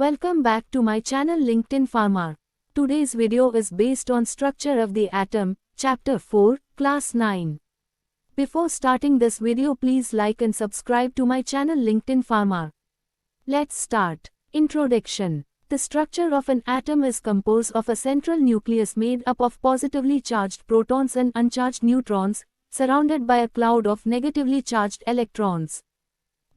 Welcome back to my channel LinkedIn Farmer. Today's video is based on Structure of the Atom, Chapter 4, Class 9. Before starting this video, please like and subscribe to my channel LinkedIn Farmer. Let's start. Introduction. The structure of an atom is composed of a central nucleus made up of positively charged protons and uncharged neutrons, surrounded by a cloud of negatively charged electrons.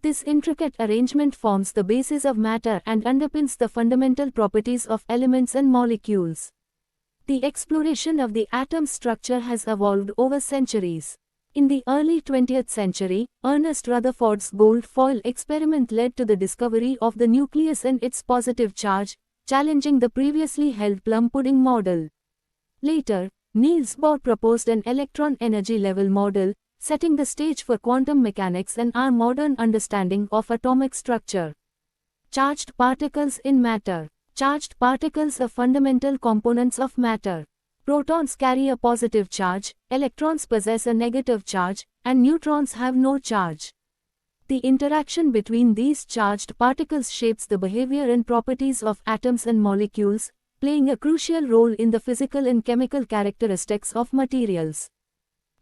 This intricate arrangement forms the basis of matter and underpins the fundamental properties of elements and molecules. The exploration of the atom's structure has evolved over centuries. In the early 20th century, Ernest Rutherford's gold foil experiment led to the discovery of the nucleus and its positive charge, challenging the previously held plum pudding model. Later, Niels Bohr proposed an electron energy level model, setting the stage for quantum mechanics and our modern understanding of atomic structure. Charged particles in matter. Charged particles are fundamental components of matter. Protons carry a positive charge, electrons possess a negative charge, and neutrons have no charge. The interaction between these charged particles shapes the behavior and properties of atoms and molecules, playing a crucial role in the physical and chemical characteristics of materials.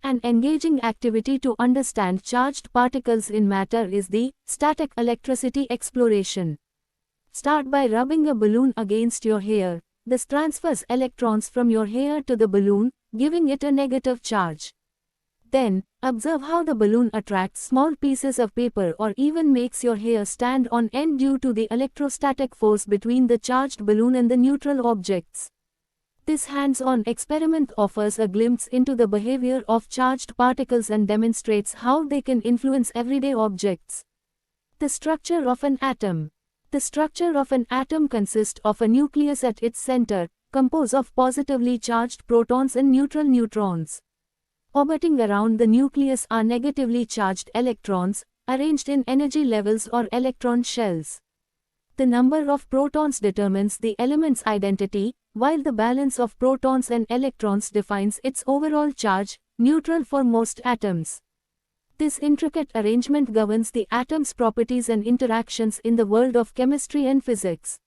An engaging activity to understand charged particles in matter is the static electricity exploration. Start by rubbing a balloon against your hair. This transfers electrons from your hair to the balloon, giving it a negative charge. Then, observe how the balloon attracts small pieces of paper or even makes your hair stand on end due to the electrostatic force between the charged balloon and the neutral objects. This hands-on experiment offers a glimpse into the behavior of charged particles and demonstrates how they can influence everyday objects. The structure of an atom. The structure of an atom consists of a nucleus at its center, composed of positively charged protons and neutral neutrons. Orbiting around the nucleus are negatively charged electrons, arranged in energy levels or electron shells. The number of protons determines the element's identity, while the balance of protons and electrons defines its overall charge, neutral for most atoms. This intricate arrangement governs the atom's properties and interactions in the world of chemistry and physics.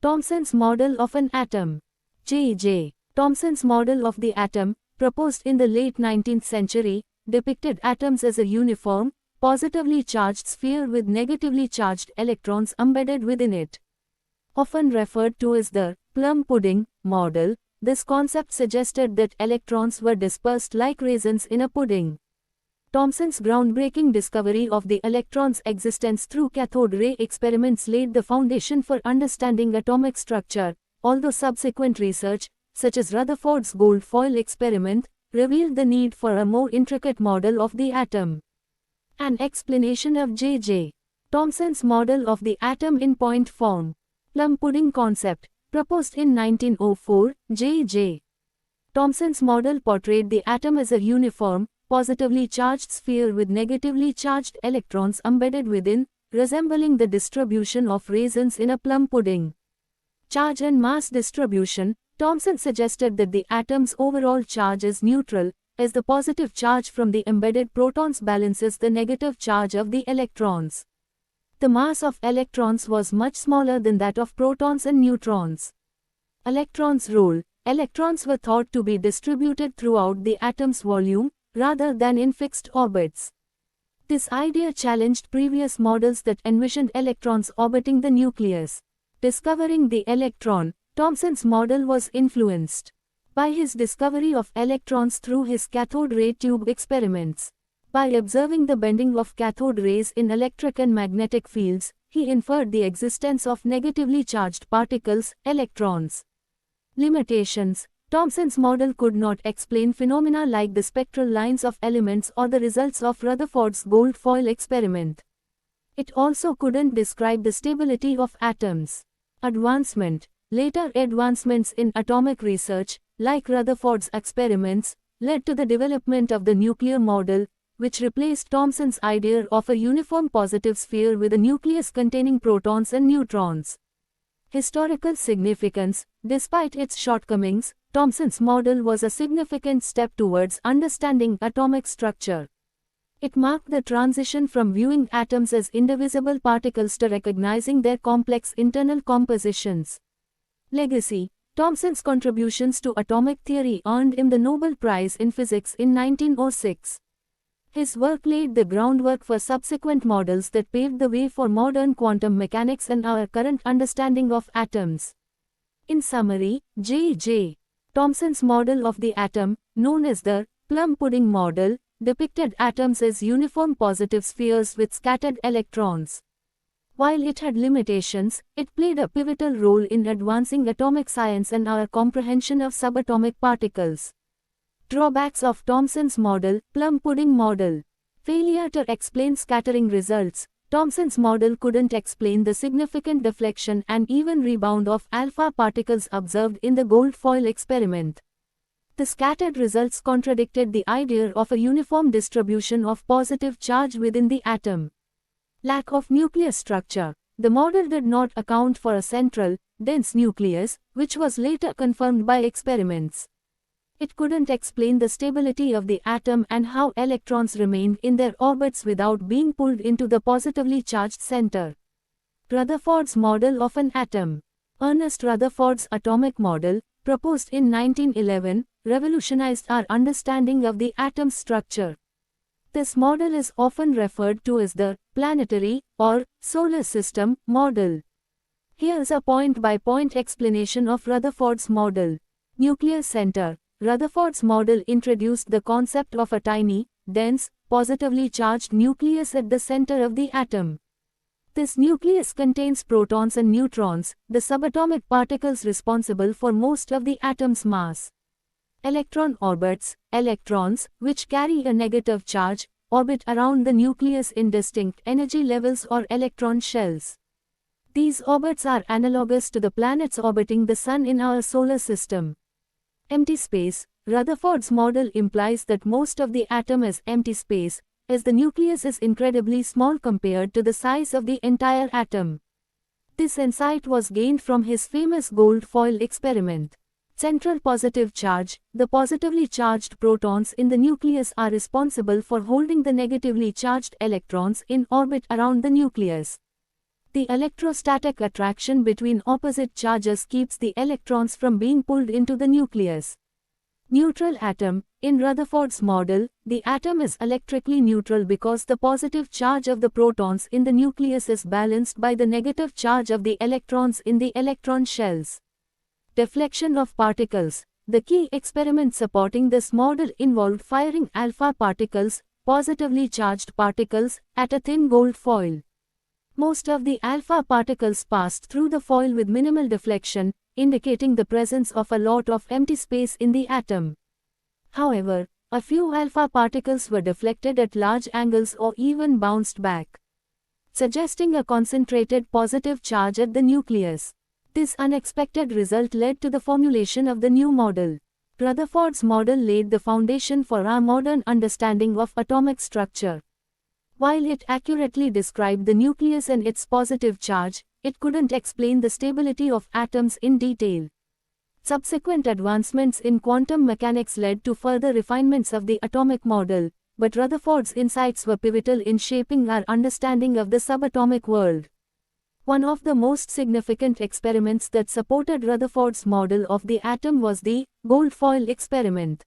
Thomson's model of an atom. J.J. Thomson's model of the atom, proposed in the late 19th century, depicted atoms as a uniform, positively charged sphere with negatively charged electrons embedded within it. Often referred to as the plum pudding model, this concept suggested that electrons were dispersed like raisins in a pudding. Thomson's groundbreaking discovery of the electron's existence through cathode ray experiments laid the foundation for understanding atomic structure, although subsequent research, such as Rutherford's gold foil experiment, revealed the need for a more intricate model of the atom. An explanation of J.J. Thomson's model of the atom in point form. Plum pudding concept, proposed in 1904, J.J. Thomson's model portrayed the atom as a uniform, positively charged sphere with negatively charged electrons embedded within, resembling the distribution of raisins in a plum pudding. Charge and mass distribution. Thomson suggested that the atom's overall charge is neutral, as the positive charge from the embedded protons balances the negative charge of the electrons. The mass of electrons was much smaller than that of protons and neutrons. Electrons' role. Electrons were thought to be distributed throughout the atom's volume, rather than in fixed orbits. This idea challenged previous models that envisioned electrons orbiting the nucleus. Discovering the electron. Thomson's model was influenced by his discovery of electrons through his cathode ray tube experiments. By observing the bending of cathode rays in electric and magnetic fields, he inferred the existence of negatively charged particles, electrons. Limitations. Thomson's model could not explain phenomena like the spectral lines of elements or the results of Rutherford's gold foil experiment. It also couldn't describe the stability of atoms. Advancement. Later advancements in atomic research, like Rutherford's experiments, led to the development of the nuclear model, which replaced Thomson's idea of a uniform positive sphere with a nucleus containing protons and neutrons. Historical significance. Despite its shortcomings, Thomson's model was a significant step towards understanding atomic structure. It marked the transition from viewing atoms as indivisible particles to recognizing their complex internal compositions. Legacy: Thomson's contributions to atomic theory earned him the Nobel Prize in Physics in 1906. His work laid the groundwork for subsequent models that paved the way for modern quantum mechanics and our current understanding of atoms. In summary, J.J. Thomson's model of the atom, known as the plum pudding model, depicted atoms as uniform positive spheres with scattered electrons. While it had limitations, it played a pivotal role in advancing atomic science and our comprehension of subatomic particles. Drawbacks of Thomson's model, plum pudding model. Failure to explain scattering results. Thomson's model couldn't explain the significant deflection and even rebound of alpha particles observed in the gold foil experiment. The scattered results contradicted the idea of a uniform distribution of positive charge within the atom. Lack of nucleus structure. The model did not account for a central, dense nucleus, which was later confirmed by experiments. It couldn't explain the stability of the atom and how electrons remained in their orbits without being pulled into the positively charged center. Rutherford's model of an atom. Ernest Rutherford's atomic model, proposed in 1911, revolutionized our understanding of the atom's structure. This model is often referred to as the planetary or solar system model. Here's a point-by-point explanation of Rutherford's model. Nucleus center. Rutherford's model introduced the concept of a tiny, dense, positively charged nucleus at the center of the atom. This nucleus contains protons and neutrons, the subatomic particles responsible for most of the atom's mass. Electron orbits, electrons, which carry a negative charge, orbit around the nucleus in distinct energy levels or electron shells. These orbits are analogous to the planets orbiting the Sun in our solar system. Empty space. Rutherford's model implies that most of the atom is empty space, as the nucleus is incredibly small compared to the size of the entire atom. This insight was gained from his famous gold foil experiment. Central positive charge. The positively charged protons in the nucleus are responsible for holding the negatively charged electrons in orbit around the nucleus. The electrostatic attraction between opposite charges keeps the electrons from being pulled into the nucleus. Neutral atom. In Rutherford's model, the atom is electrically neutral because the positive charge of the protons in the nucleus is balanced by the negative charge of the electrons in the electron shells. Deflection of particles. The key experiment supporting this model involved firing alpha particles, positively charged particles, at a thin gold foil. Most of the alpha particles passed through the foil with minimal deflection, indicating the presence of a lot of empty space in the atom. However, a few alpha particles were deflected at large angles or even bounced back, suggesting a concentrated positive charge at the nucleus. This unexpected result led to the formulation of the new model. Rutherford's model laid the foundation for our modern understanding of atomic structure. While it accurately described the nucleus and its positive charge, it couldn't explain the stability of atoms in detail. Subsequent advancements in quantum mechanics led to further refinements of the atomic model, but Rutherford's insights were pivotal in shaping our understanding of the subatomic world. One of the most significant experiments that supported Rutherford's model of the atom was the gold foil experiment.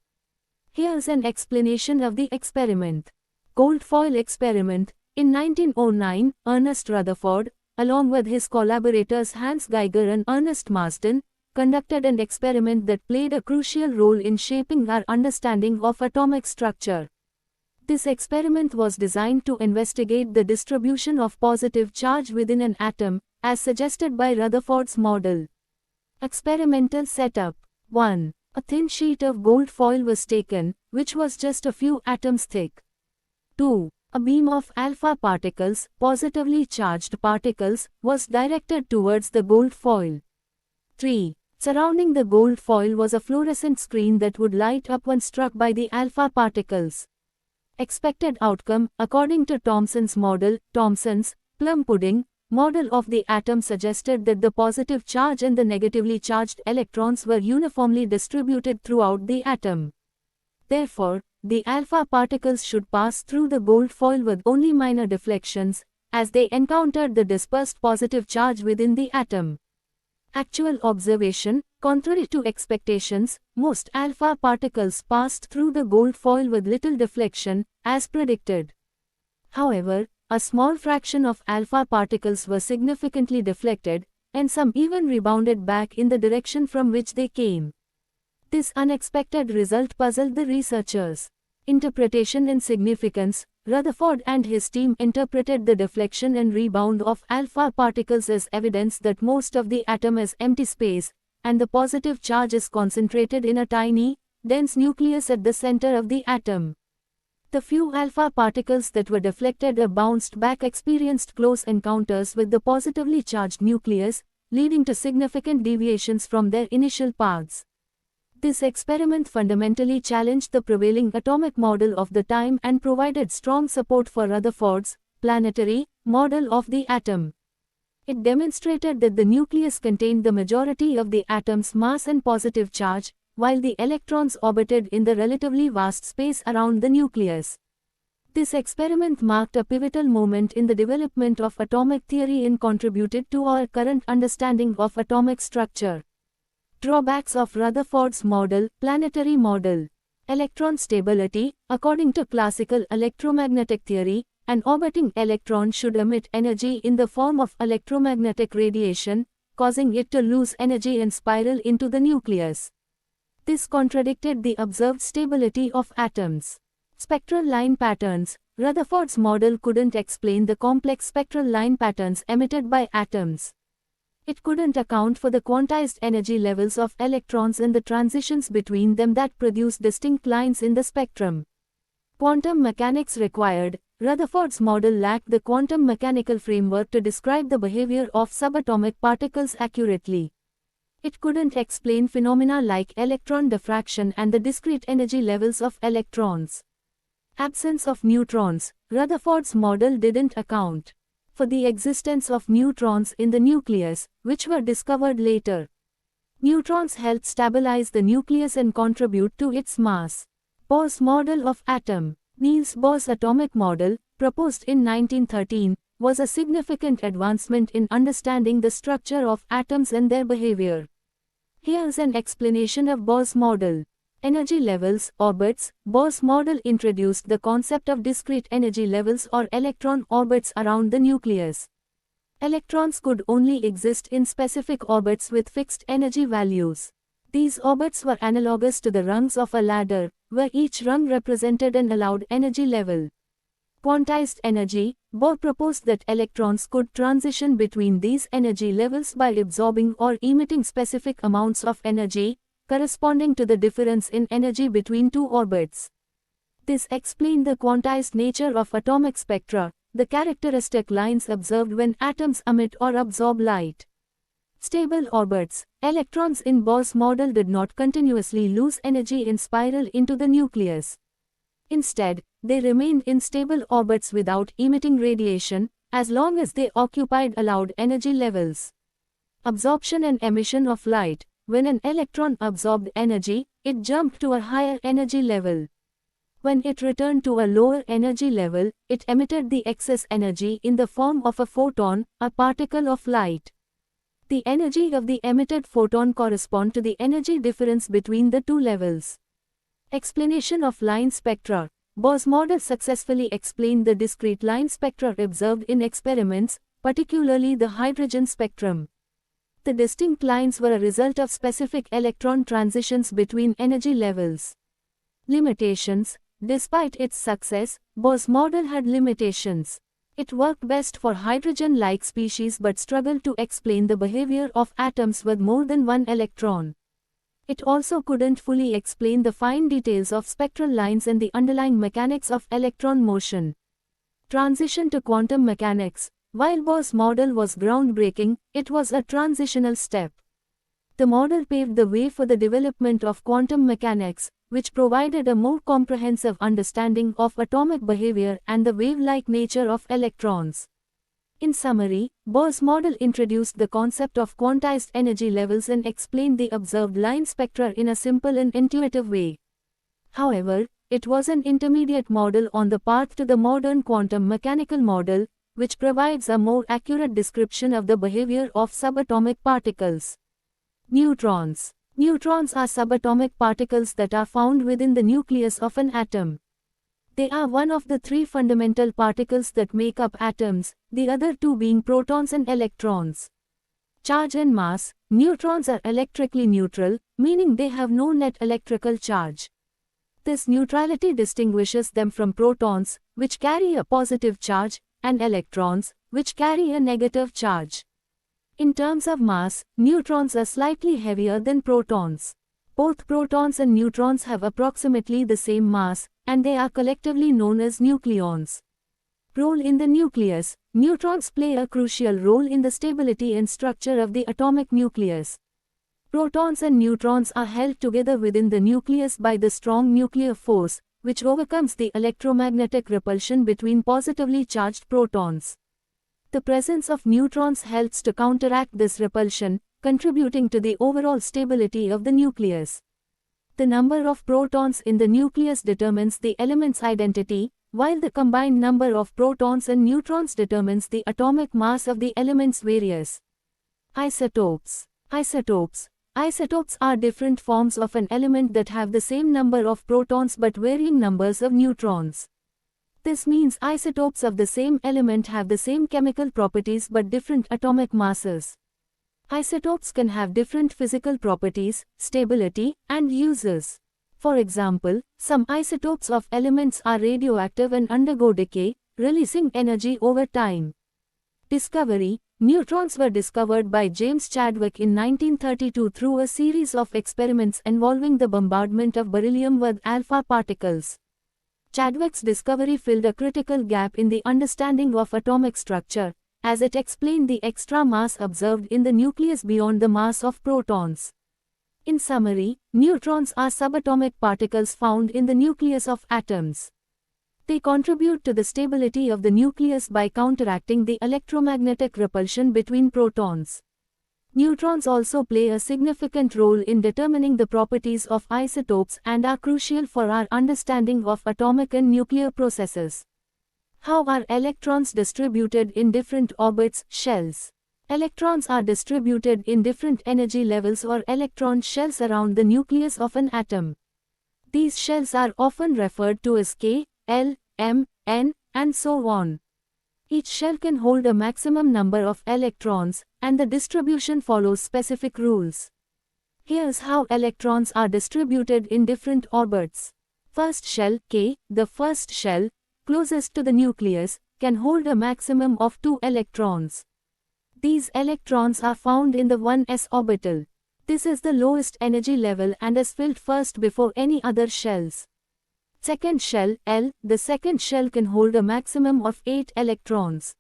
Here's an explanation of the experiment. Gold foil experiment. In 1909, Ernest Rutherford, along with his collaborators Hans Geiger and Ernest Marsden, conducted an experiment that played a crucial role in shaping our understanding of atomic structure. This experiment was designed to investigate the distribution of positive charge within an atom, as suggested by Rutherford's model. Experimental setup. 1. A thin sheet of gold foil was taken, which was just a few atoms thick. 2. A beam of alpha particles, positively charged particles, was directed towards the gold foil. 3. Surrounding the gold foil was a fluorescent screen that would light up when struck by the alpha particles. Expected outcome. According to Thomson's model, Thomson's plum pudding model of the atom suggested that the positive charge and the negatively charged electrons were uniformly distributed throughout the atom. Therefore, the alpha particles should pass through the gold foil with only minor deflections, as they encountered the dispersed positive charge within the atom. Actual observation: contrary to expectations, most alpha particles passed through the gold foil with little deflection, as predicted. However, a small fraction of alpha particles were significantly deflected, and some even rebounded back in the direction from which they came. This unexpected result puzzled the researchers. Interpretation and significance: Rutherford and his team interpreted the deflection and rebound of alpha particles as evidence that most of the atom is empty space, and the positive charge is concentrated in a tiny, dense nucleus at the center of the atom. The few alpha particles that were deflected or bounced back experienced close encounters with the positively charged nucleus, leading to significant deviations from their initial paths. This experiment fundamentally challenged the prevailing atomic model of the time and provided strong support for Rutherford's planetary model of the atom. It demonstrated that the nucleus contained the majority of the atom's mass and positive charge, while the electrons orbited in the relatively vast space around the nucleus. This experiment marked a pivotal moment in the development of atomic theory and contributed to our current understanding of atomic structure. Drawbacks of Rutherford's model, planetary model. Electron stability: according to classical electromagnetic theory, an orbiting electron should emit energy in the form of electromagnetic radiation, causing it to lose energy and spiral into the nucleus. This contradicted the observed stability of atoms. Spectral line patterns: Rutherford's model couldn't explain the complex spectral line patterns emitted by atoms. It couldn't account for the quantized energy levels of electrons and the transitions between them that produce distinct lines in the spectrum. Quantum mechanics required: Rutherford's model lacked the quantum mechanical framework to describe the behavior of subatomic particles accurately. It couldn't explain phenomena like electron diffraction and the discrete energy levels of electrons. Absence of neutrons: Rutherford's model didn't account for the existence of neutrons in the nucleus, which were discovered later. Neutrons helped stabilize the nucleus and contribute to its mass. Bohr's model of atom. Niels Bohr's atomic model, proposed in 1913, was a significant advancement in understanding the structure of atoms and their behavior. Here's an explanation of Bohr's model. Energy levels, orbits. Bohr's model introduced the concept of discrete energy levels or electron orbits around the nucleus. Electrons could only exist in specific orbits with fixed energy values. These orbits were analogous to the rungs of a ladder, where each rung represented an allowed energy level. Quantized energy: Bohr proposed that electrons could transition between these energy levels by absorbing or emitting specific amounts of energy, corresponding to the difference in energy between two orbits. This explained the quantized nature of atomic spectra, the characteristic lines observed when atoms emit or absorb light. Stable orbits: electrons in Bohr's model did not continuously lose energy and spiral into the nucleus. Instead, they remained in stable orbits without emitting radiation, as long as they occupied allowed energy levels. Absorption and emission of light: when an electron absorbed energy, it jumped to a higher energy level. When it returned to a lower energy level, it emitted the excess energy in the form of a photon, a particle of light. The energy of the emitted photon corresponds to the energy difference between the two levels. Explanation of line spectra: Bohr's model successfully explained the discrete line spectra observed in experiments, particularly the hydrogen spectrum. The distinct lines were a result of specific electron transitions between energy levels. Limitations: despite its success, Bohr's model had limitations. It worked best for hydrogen-like species but struggled to explain the behavior of atoms with more than one electron. It also couldn't fully explain the fine details of spectral lines and the underlying mechanics of electron motion. Transition to quantum mechanics: while Bohr's model was groundbreaking, it was a transitional step. The model paved the way for the development of quantum mechanics, which provided a more comprehensive understanding of atomic behavior and the wave-like nature of electrons. In summary, Bohr's model introduced the concept of quantized energy levels and explained the observed line spectra in a simple and intuitive way. However, it was an intermediate model on the path to the modern quantum mechanical model, which provides a more accurate description of the behavior of subatomic particles. Neutrons. Neutrons are subatomic particles that are found within the nucleus of an atom. They are one of the three fundamental particles that make up atoms, the other two being protons and electrons. Charge and mass. Neutrons are electrically neutral, meaning they have no net electrical charge. This neutrality distinguishes them from protons, which carry a positive charge, and electrons, which carry a negative charge. In terms of mass, neutrons are slightly heavier than protons. Both protons and neutrons have approximately the same mass, and they are collectively known as nucleons. Role in the nucleus. Neutrons play a crucial role in the stability and structure of the atomic nucleus. Protons and neutrons are held together within the nucleus by the strong nuclear force, which overcomes the electromagnetic repulsion between positively charged protons. The presence of neutrons helps to counteract this repulsion, contributing to the overall stability of the nucleus. The number of protons in the nucleus determines the element's identity, while the combined number of protons and neutrons determines the atomic mass of the element's various. Isotopes. Isotopes are different forms of an element that have the same number of protons but varying numbers of neutrons. This means isotopes of the same element have the same chemical properties but different atomic masses. Isotopes can have different physical properties, stability, and uses. For example, some isotopes of elements are radioactive and undergo decay, releasing energy over time. Discovery. Neutrons were discovered by James Chadwick in 1932 through a series of experiments involving the bombardment of beryllium with alpha particles. Chadwick's discovery filled a critical gap in the understanding of atomic structure, as it explained the extra mass observed in the nucleus beyond the mass of protons. In summary, neutrons are subatomic particles found in the nucleus of atoms. They contribute to the stability of the nucleus by counteracting the electromagnetic repulsion between protons. Neutrons also play a significant role in determining the properties of isotopes and are crucial for our understanding of atomic and nuclear processes. How are electrons distributed in different orbits, shells? Electrons are distributed in different energy levels or electron shells around the nucleus of an atom. These shells are often referred to as K, L, M, N, and so on. Each shell can hold a maximum number of electrons, and the distribution follows specific rules. Here's how electrons are distributed in different orbits. First shell, K, the first shell, closest to the nucleus, can hold a maximum of 2 electrons. These electrons are found in the 1s orbital. This is the lowest energy level and is filled first before any other shells. Second shell, L, the second shell can hold a maximum of 8 electrons.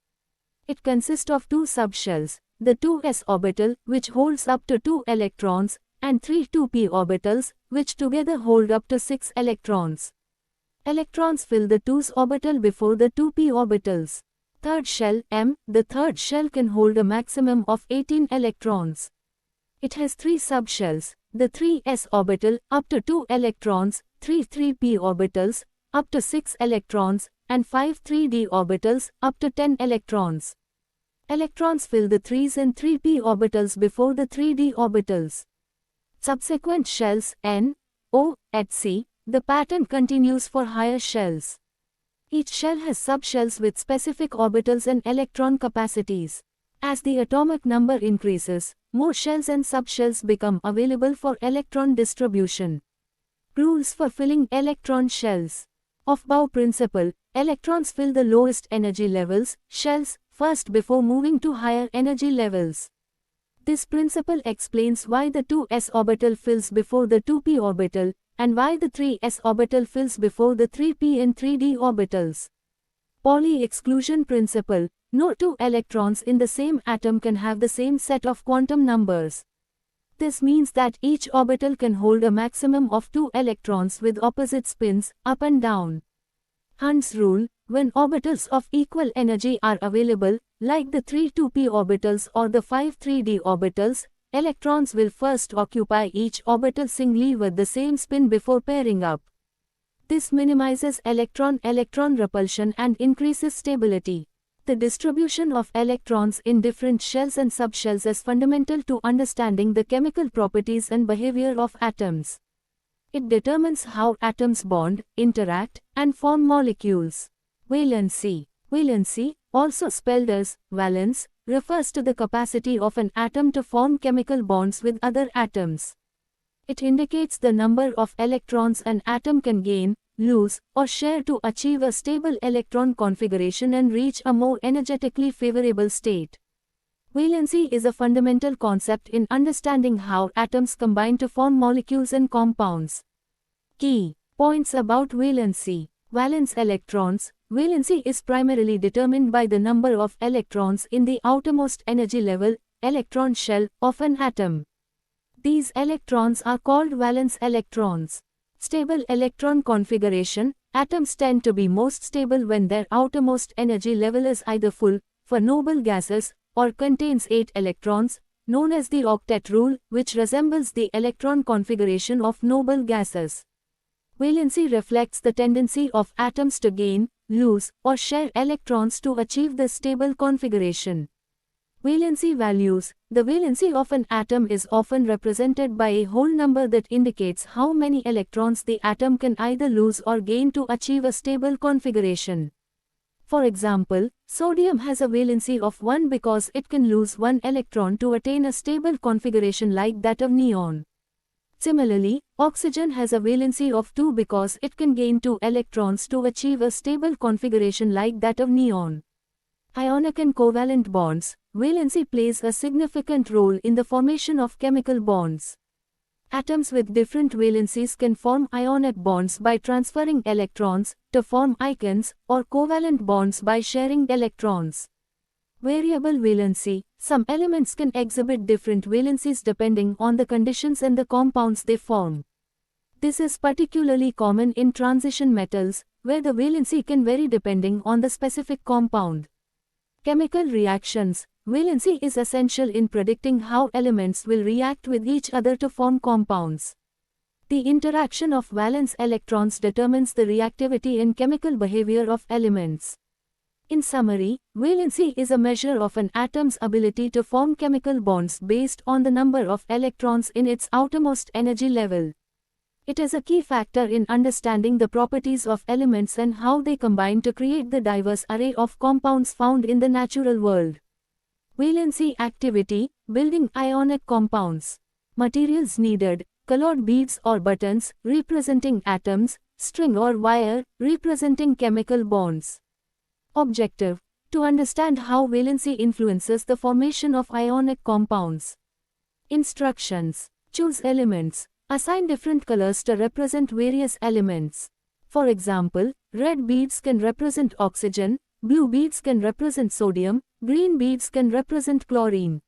It consists of 2 subshells, the 2s orbital, which holds up to 2 electrons, and 3 2p orbitals, which together hold up to 6 electrons. Electrons fill the 2s orbital before the 2p orbitals. Third shell, M, the third shell can hold a maximum of 18 electrons. It has 3 subshells, the 3s orbital, up to 2 electrons, 3 3p orbitals, up to 6 electrons, and 5 3d orbitals, up to 10 electrons. Electrons fill the 3s and 3p orbitals before the 3d orbitals. Subsequent shells, N, O, etc. The pattern continues for higher shells. Each shell has subshells with specific orbitals and electron capacities. As the atomic number increases, more shells and subshells become available for electron distribution. Rules for filling electron shells. Of Bohr principle, electrons fill the lowest energy levels, shells, first before moving to higher energy levels. This principle explains why the 2s orbital fills before the 2p orbital, and why the 3s orbital fills before the 3p and 3d orbitals. Pauli exclusion principle. No 2 electrons in the same atom can have the same set of quantum numbers. This means that each orbital can hold a maximum of 2 electrons with opposite spins, up and down. Hund's rule. When orbitals of equal energy are available, like the 3 2p orbitals or the 5 3d orbitals, electrons will first occupy each orbital singly with the same spin before pairing up. This minimizes electron-electron repulsion and increases stability. The distribution of electrons in different shells and subshells is fundamental to understanding the chemical properties and behavior of atoms. It determines how atoms bond, interact, and form molecules. Valency. Valency, also spelled as valence, refers to the capacity of an atom to form chemical bonds with other atoms. It indicates the number of electrons an atom can gain, lose, or share to achieve a stable electron configuration and reach a more energetically favorable state. Valency is a fundamental concept in understanding how atoms combine to form molecules and compounds. Key points about valency. Valence electrons. Valency is primarily determined by the number of electrons in the outermost energy level, electron shell, of an atom. These electrons are called valence electrons. Stable electron configuration. Atoms tend to be most stable when their outermost energy level is either full, for noble gases, or contains 8 electrons, known as the octet rule, which resembles the electron configuration of noble gases. Valency reflects the tendency of atoms to gain, lose, or share electrons to achieve this stable configuration. Valency values. The valency of an atom is often represented by a whole number that indicates how many electrons the atom can either lose or gain to achieve a stable configuration. For example, sodium has a valency of 1 because it can lose 1 electron to attain a stable configuration like that of neon. Similarly, oxygen has a valency of 2 because it can gain 2 electrons to achieve a stable configuration like that of neon. Ionic and covalent bonds. Valency plays a significant role in the formation of chemical bonds. Atoms with different valencies can form ionic bonds by transferring electrons to form ions, or covalent bonds by sharing electrons. Variable valency. Some elements can exhibit different valencies depending on the conditions and the compounds they form. This is particularly common in transition metals, where the valency can vary depending on the specific compound. Chemical reactions. Valency is essential in predicting how elements will react with each other to form compounds. The interaction of valence electrons determines the reactivity and chemical behavior of elements. In summary, valency is a measure of an atom's ability to form chemical bonds based on the number of electrons in its outermost energy level. It is a key factor in understanding the properties of elements and how they combine to create the diverse array of compounds found in the natural world. Valency activity. Building ionic compounds. Materials needed. Colored beads or buttons, representing atoms, string or wire, representing chemical bonds. Objective. To understand how valency influences the formation of ionic compounds. Instructions. Choose elements. Assign different colors to represent various elements. For example, red beads can represent oxygen, blue beads can represent sodium, green beads can represent chlorine.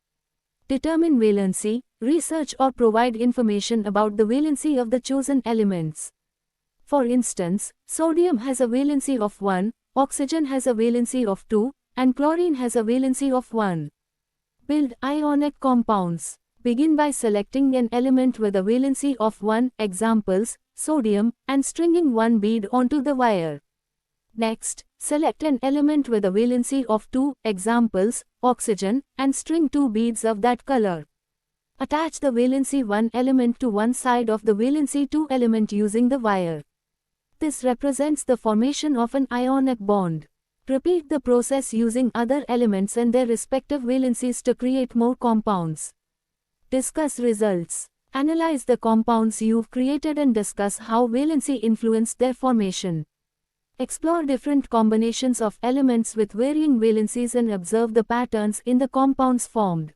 Determine valency. Research or provide information about the valency of the chosen elements. For instance, sodium has a valency of 1, oxygen has a valency of 2, and chlorine has a valency of 1. Build ionic compounds. Begin by selecting an element with a valency of 1, examples, sodium, and stringing one bead onto the wire. Next, select an element with a valency of 2, examples, oxygen, and string 2 beads of that color. Attach the valency 1 element to one side of the valency 2 element using the wire. This represents the formation of an ionic bond. Repeat the process using other elements and their respective valencies to create more compounds. Discuss results. Analyze the compounds you've created and discuss how valency influenced their formation. Explore different combinations of elements with varying valencies and observe the patterns in the compounds formed.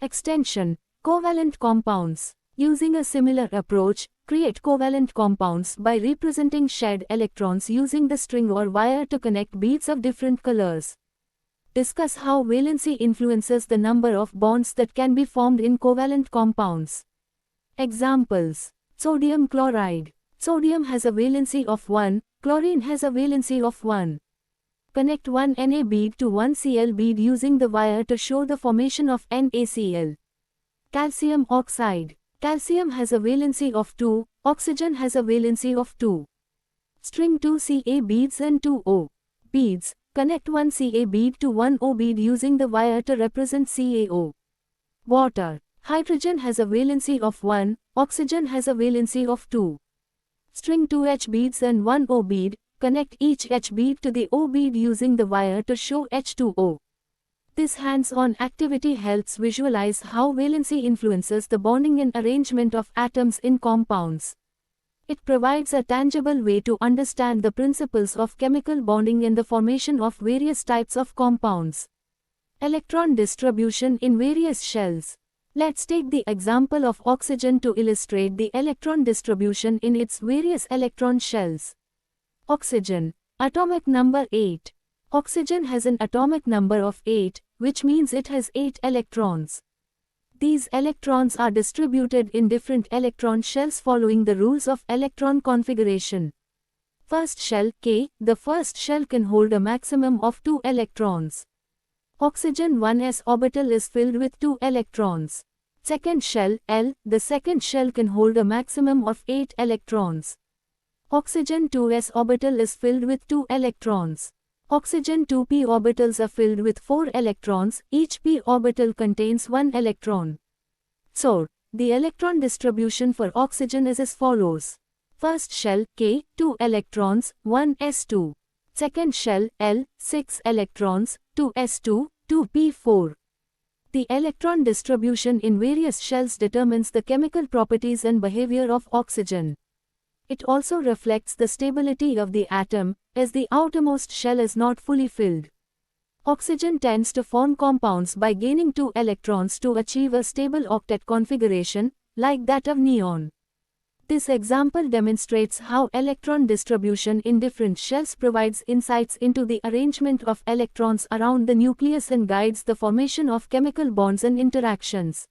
Extension. Covalent compounds. Using a similar approach, create covalent compounds by representing shared electrons using the string or wire to connect beads of different colors. Discuss how valency influences the number of bonds that can be formed in covalent compounds. Examples. Sodium chloride. Sodium has a valency of 1, chlorine has a valency of 1. Connect one Na bead to one Cl bead using the wire to show the formation of NaCl. Calcium oxide. Calcium has a valency of 2, oxygen has a valency of 2. String 2 Ca beads and 2 O beads. Connect one Ca bead to one O bead using the wire to represent CaO. Water. Hydrogen has a valency of 1, oxygen has a valency of 2. String 2 H beads and 1 O bead. Connect each H bead to the O bead using the wire to show H2O. This hands-on activity helps visualize how valency influences the bonding and arrangement of atoms in compounds. It provides a tangible way to understand the principles of chemical bonding and the formation of various types of compounds. Electron distribution in various shells. Let's take the example of oxygen to illustrate the electron distribution in its various electron shells. Oxygen. Atomic number 8. Oxygen has an atomic number of 8, which means it has 8 electrons. These electrons are distributed in different electron shells following the rules of electron configuration. First shell, K. The first shell can hold a maximum of 2 electrons. Oxygen 1s orbital is filled with 2 electrons. Second shell, L. The second shell can hold a maximum of 8 electrons. Oxygen 2s orbital is filled with 2 electrons. Oxygen 2p orbitals are filled with 4 electrons, each p orbital contains 1 electron. So, the electron distribution for oxygen is as follows. First shell, K, 2 electrons, 1s2. Second shell, L, 6 electrons, 2s2, 2p4. The electron distribution in various shells determines the chemical properties and behavior of oxygen. It also reflects the stability of the atom, as the outermost shell is not fully filled. Oxygen tends to form compounds by gaining 2 electrons to achieve a stable octet configuration, like that of neon. This example demonstrates how electron distribution in different shells provides insights into the arrangement of electrons around the nucleus and guides the formation of chemical bonds and interactions.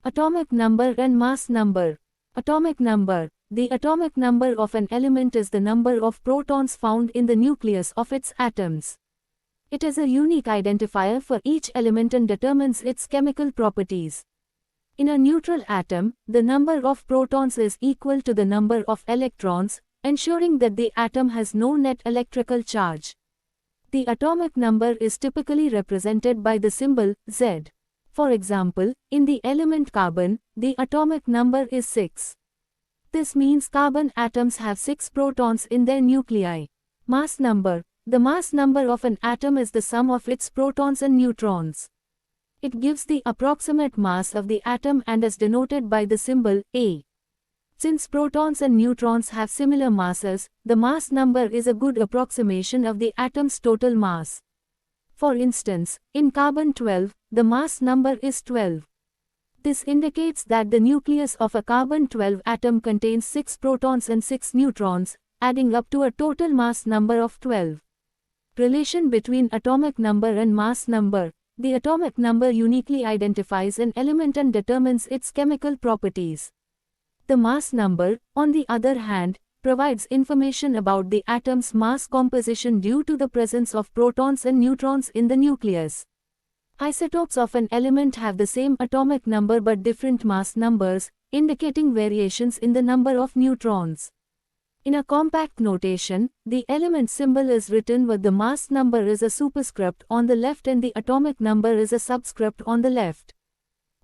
Atomic number and mass number. Atomic number. The atomic number of an element is the number of protons found in the nucleus of its atoms. It is a unique identifier for each element and determines its chemical properties. In a neutral atom, the number of protons is equal to the number of electrons, ensuring that the atom has no net electrical charge. The atomic number is typically represented by the symbol Z. For example, in the element carbon, the atomic number is 6. This means carbon atoms have 6 protons in their nuclei. Mass number. The mass number of an atom is the sum of its protons and neutrons. It gives the approximate mass of the atom and is denoted by the symbol A. Since protons and neutrons have similar masses, the mass number is a good approximation of the atom's total mass. For instance, in carbon-12, the mass number is 12. This indicates that the nucleus of a carbon-12 atom contains 6 protons and 6 neutrons, adding up to a total mass number of 12. Relation between atomic number and mass number. The atomic number uniquely identifies an element and determines its chemical properties. The mass number, on the other hand, provides information about the atom's mass composition due to the presence of protons and neutrons in the nucleus. Isotopes of an element have the same atomic number but different mass numbers, indicating variations in the number of neutrons. In a compact notation, the element symbol is written with the mass number as a superscript on the left and the atomic number is a subscript on the left.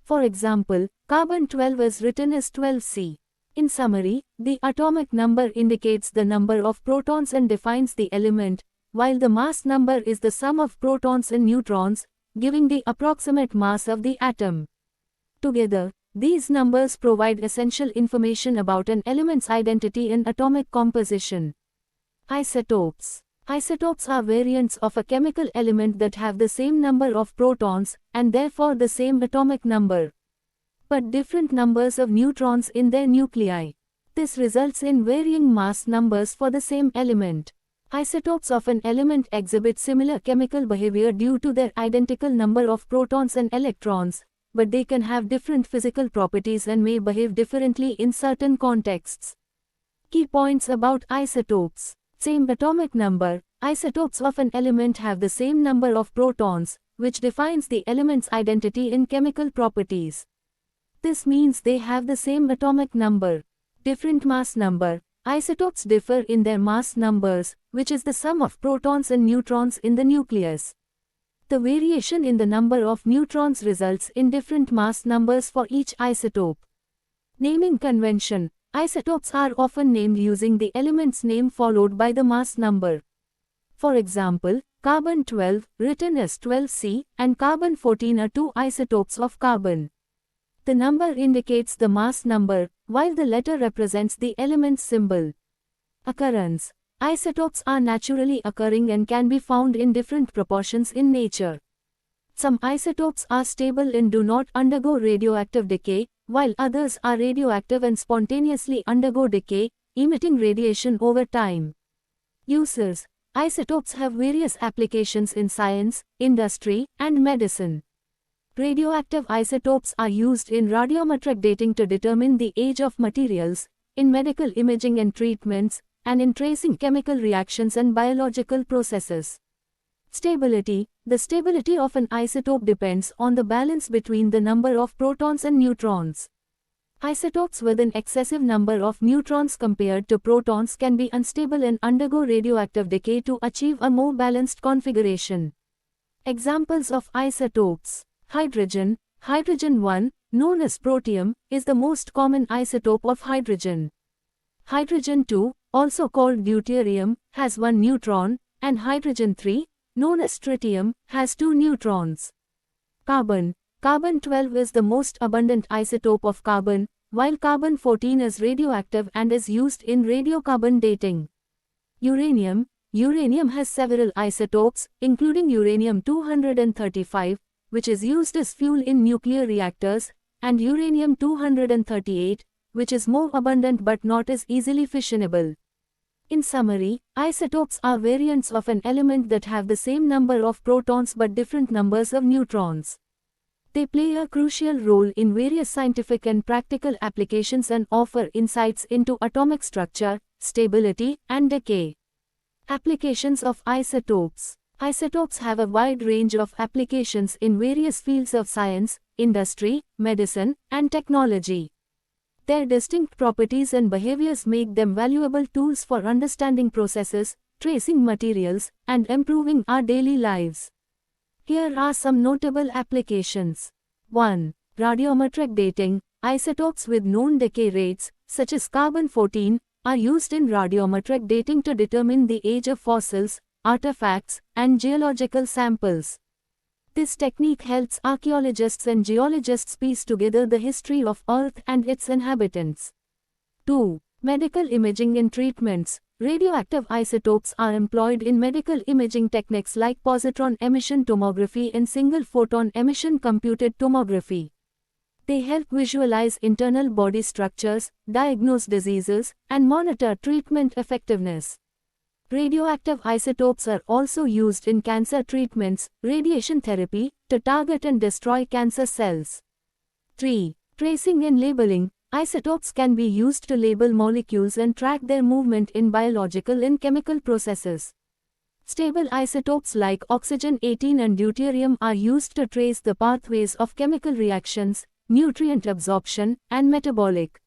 For example, carbon-12 is written as 12C. In summary, the atomic number indicates the number of protons and defines the element, while the mass number is the sum of protons and neutrons, giving the approximate mass of the atom. Together, these numbers provide essential information about an element's identity and atomic composition. Isotopes. Isotopes are variants of a chemical element that have the same number of protons, and therefore the same atomic number, but different numbers of neutrons in their nuclei. This results in varying mass numbers for the same element. Isotopes of an element exhibit similar chemical behavior due to their identical number of protons and electrons, but they can have different physical properties and may behave differently in certain contexts. Key points about isotopes. Same atomic number. Isotopes of an element have the same number of protons, which defines the element's identity in chemical properties. This means they have the same atomic number. Different mass number. Isotopes differ in their mass numbers, which is the sum of protons and neutrons in the nucleus. The variation in the number of neutrons results in different mass numbers for each isotope. Naming convention. Isotopes are often named using the element's name followed by the mass number. For example, carbon-12, written as 12C, and carbon-14 are two isotopes of carbon. The number indicates the mass number, while the letter represents the element's symbol. Occurrence. Isotopes are naturally occurring and can be found in different proportions in nature. Some isotopes are stable and do not undergo radioactive decay, while others are radioactive and spontaneously undergo decay, emitting radiation over time. Uses. Isotopes have various applications in science, industry, and medicine. Radioactive isotopes are used in radiometric dating to determine the age of materials, in medical imaging and treatments, and in tracing chemical reactions and biological processes. Stability. The stability of an isotope depends on the balance between the number of protons and neutrons. Isotopes with an excessive number of neutrons compared to protons can be unstable and undergo radioactive decay to achieve a more balanced configuration. Examples of isotopes. Hydrogen. Hydrogen-1, known as protium, is the most common isotope of hydrogen. Hydrogen-2, also called deuterium, has 1 neutron, and hydrogen-3, known as tritium, has 2 neutrons. Carbon. Carbon-12 is the most abundant isotope of carbon, while carbon-14 is radioactive and is used in radiocarbon dating. Uranium. Uranium has several isotopes, including uranium-235, which is used as fuel in nuclear reactors, and uranium-238, which is more abundant but not as easily fissionable. In summary, isotopes are variants of an element that have the same number of protons but different numbers of neutrons. They play a crucial role in various scientific and practical applications and offer insights into atomic structure, stability, and decay. Applications of isotopes. Isotopes have a wide range of applications in various fields of science, industry, medicine, and technology. Their distinct properties and behaviors make them valuable tools for understanding processes, tracing materials, and improving our daily lives. Here are some notable applications. 1. Radiometric dating. Isotopes with known decay rates, such as carbon-14, are used in radiometric dating to determine the age of fossils, artifacts, and geological samples. This technique helps archaeologists and geologists piece together the history of Earth and its inhabitants. 2. Medical imaging and treatments. Radioactive isotopes are employed in medical imaging techniques like positron emission tomography and single-photon emission computed tomography. They help visualize internal body structures, diagnose diseases, and monitor treatment effectiveness. Radioactive isotopes are also used in cancer treatments, radiation therapy, to target and destroy cancer cells. 3. Tracing and labeling. Isotopes can be used to label molecules and track their movement in biological and chemical processes. Stable isotopes like oxygen-18 and deuterium are used to trace the pathways of chemical reactions, nutrient absorption, and metabolic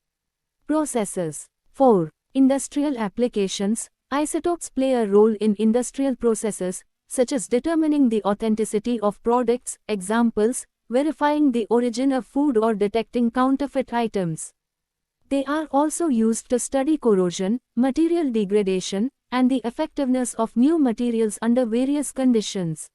processes. 4. Industrial applications. Isotopes play a role in industrial processes, such as determining the authenticity of products, examples, verifying the origin of food or detecting counterfeit items. They are also used to study corrosion, material degradation, and the effectiveness of new materials under various conditions.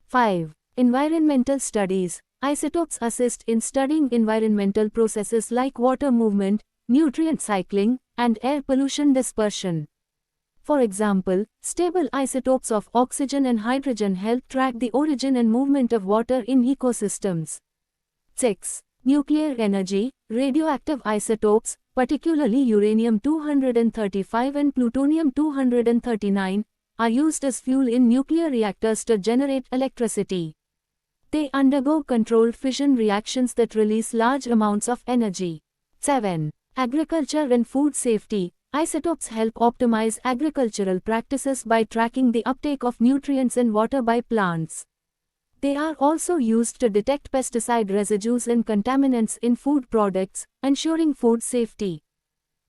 5. Environmental studies. Isotopes assist in studying environmental processes like water movement, nutrient cycling, and air pollution dispersion. For example, stable isotopes of oxygen and hydrogen help track the origin and movement of water in ecosystems. 6. Nuclear energy. Radioactive isotopes, particularly uranium-235 and plutonium-239, are used as fuel in nuclear reactors to generate electricity. They undergo controlled fission reactions that release large amounts of energy. 7. Agriculture and food safety. Isotopes help optimize agricultural practices by tracking the uptake of nutrients and water by plants. They are also used to detect pesticide residues and contaminants in food products, ensuring food safety.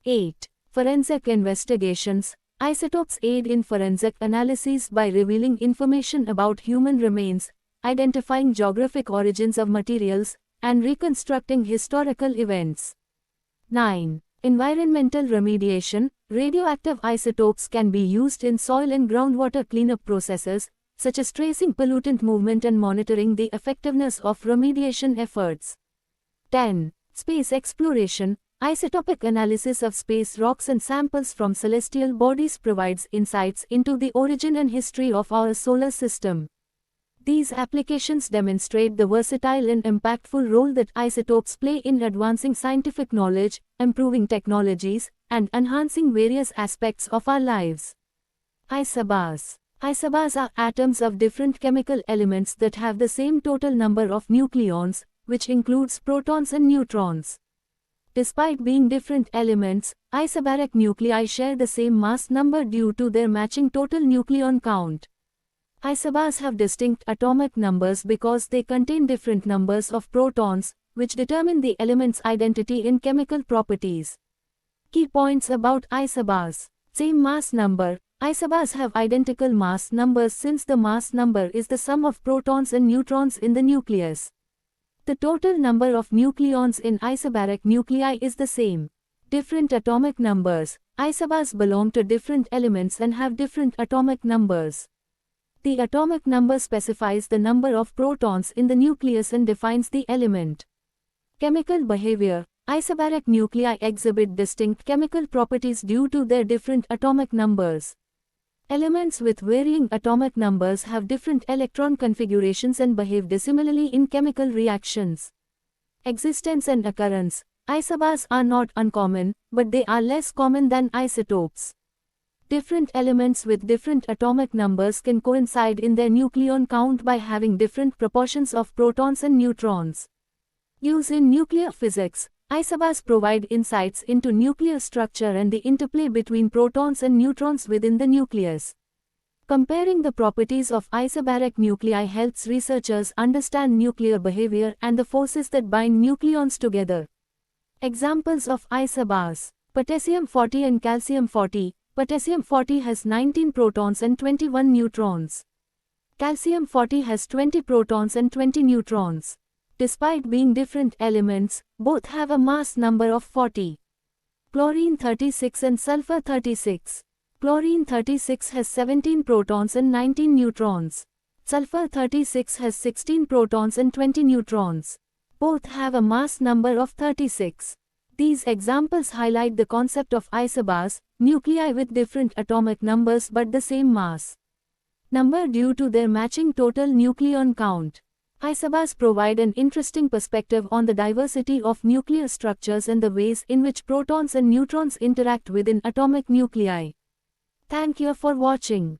8. Forensic investigations. Isotopes aid in forensic analyses by revealing information about human remains, identifying geographic origins of materials, and reconstructing historical events. 9. Environmental remediation. Radioactive isotopes can be used in soil and groundwater cleanup processes, such as tracing pollutant movement and monitoring the effectiveness of remediation efforts. 10. Space exploration. Isotopic analysis of space rocks and samples from celestial bodies provides insights into the origin and history of our solar system. These applications demonstrate the versatile and impactful role that isotopes play in advancing scientific knowledge, improving technologies, and enhancing various aspects of our lives. Isobars. Isobars are atoms of different chemical elements that have the same total number of nucleons, which includes protons and neutrons. Despite being different elements, isobaric nuclei share the same mass number due to their matching total nucleon count. Isobars have distinct atomic numbers because they contain different numbers of protons, which determine the element's identity in chemical properties. Key points about isobars. Same mass number. Isobars have identical mass numbers since the mass number is the sum of protons and neutrons in the nucleus. The total number of nucleons in isobaric nuclei is the same. Different atomic numbers. Isobars belong to different elements and have different atomic numbers. The atomic number specifies the number of protons in the nucleus and defines the element. Chemical behavior. Isobaric nuclei exhibit distinct chemical properties due to their different atomic numbers. Elements with varying atomic numbers have different electron configurations and behave dissimilarly in chemical reactions. Existence and occurrence. Isobars are not uncommon, but they are less common than isotopes. Different elements with different atomic numbers can coincide in their nucleon count by having different proportions of protons and neutrons. Use in nuclear physics. Isobars provide insights into nuclear structure and the interplay between protons and neutrons within the nucleus. Comparing the properties of isobaric nuclei helps researchers understand nuclear behavior and the forces that bind nucleons together. Examples of isobars. Potassium-40 and calcium-40. Potassium-40 has 19 protons and 21 neutrons. Calcium-40 has 20 protons and 20 neutrons. Despite being different elements, both have a mass number of 40. Chlorine-36 and sulfur-36. Chlorine-36 has 17 protons and 19 neutrons. Sulfur-36 has 16 protons and 20 neutrons. Both have a mass number of 36. These examples highlight the concept of isobars, nuclei with different atomic numbers but the same mass number due to their matching total nucleon count. Isobars provide an interesting perspective on the diversity of nuclear structures and the ways in which protons and neutrons interact within atomic nuclei. Thank you for watching.